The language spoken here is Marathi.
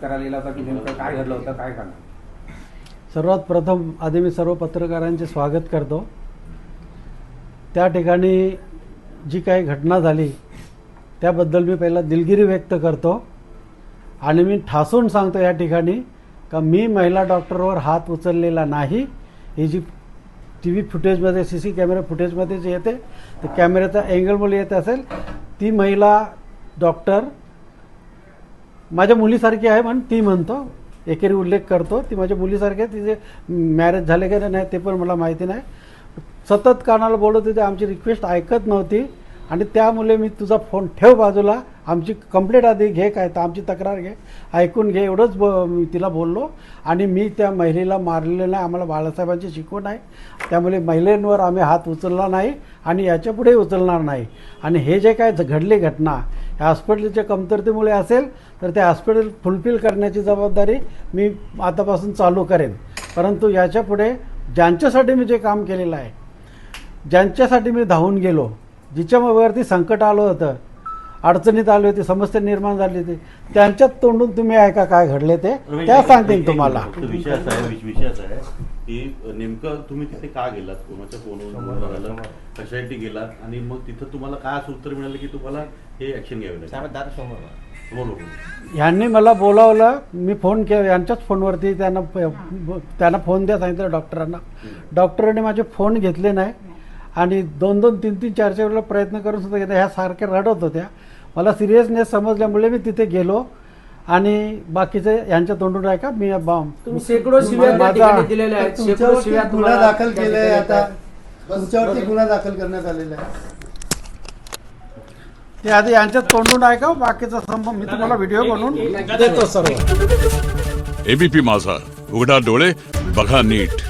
करायला गेला होता की नेमकं काय घडलं होतं, काय सांगा? सर्वात प्रथम आधी मी सर्व पत्रकारांचे स्वागत करतो. त्या ठिकाणी जी काही घटना झाली त्याबद्दल मी पहिला दिलगिरी व्यक्त करतो आणि मी ठासून सांगतो या ठिकाणी का मी महिला डॉक्टरवर हात उचललेला नाही. ही जी TV फुटेजमध्ये CC कॅमेरा फुटेजमध्ये जे येते ते कॅमेऱ्याचा अँगलमुळे येत असेल, ती महिला डॉक्टर माझ्या मुलीसारखी आहे म्हणून ती म्हणतो, एकेरी उल्लेख करतो. ती माझ्या मुलीसारखी आहे. तिचे मॅरेज झाले का नाही ते पण मला माहिती नाही. सतत कानाला बोलत होते, आमची रिक्वेस्ट ऐकत नव्हती आणि त्यामुळे मी तुझा फोन ठेव बाजूला, आमची कंप्लेंट आधी घे, काय तर आमची तक्रार घे, ऐकून घे, एवढंच मी तिला बोललो. आणि मी त्या महिलेला मारलेलं नाही. आम्हाला बाळासाहेबांची शिकवण आहे, त्यामुळे महिलांवर आम्ही हात उचलला नाही आणि याच्यापुढे उचलणार नाही. आणि हे जे काय घडली घटना ह्या हॉस्पिटलच्या कमतरतेमुळे असेल तर ते हॉस्पिटल फुलफिल करण्याची जबाबदारी मी आतापासून चालू करेन. परंतु याच्यापुढे ज्यांच्यासाठी मी जे काम केलेलं आहे, ज्यांच्यासाठी मी धावून गेलो, जिच्यावरती संकट आलं होतं, अडचणीत आली होती, समस्या निर्माण झाली होती, त्यांच्यात तोंडून तुम्ही ऐका काय घडले ते त्या सांगतील तुम्हाला. विषय असा आहे की नेमकं तुम्ही तिथे का गेलात, कोणाच्या फोनवर झालं, कशासाठी गेलात आणि मग तिथं तुम्हाला काय असं उत्तर मिळालं की तुम्हाला हे ऍक्शन घ्यावे लागेल? यांनी मला बोलावलं, मी फोन केला यांच्याच फोनवरती, त्यांना फोन द्या सांगितलं डॉक्टरांना. डॉक्टरांनी माझे फोन घेतले नाही आणि 2-2, 3-3, 4-4 वेळेला प्रयत्न करून सुद्धा घेतला. ह्या सारख्या रडत होत्या. मला सिरियसनेस समजल्यामुळे मी तिथे गेलो आणि बाकीचे यांच्या तोंडून आहे का मी शेकडो शिव्या त्या ठिकाणी दिलेल्या आहेत, शेकडो शिव्या गुन्हा दाखल केलाय, आता तुमच्यावरती गुन्हा दाखल करण्यात आलेला आहे. ते आधी यांच्यात तोंडून आहे का, बाकीचा संभव मी तुम्हाला व्हिडिओ बनवून देतो सर्व. ABP माझा, उघडा डोळे बघा नीट.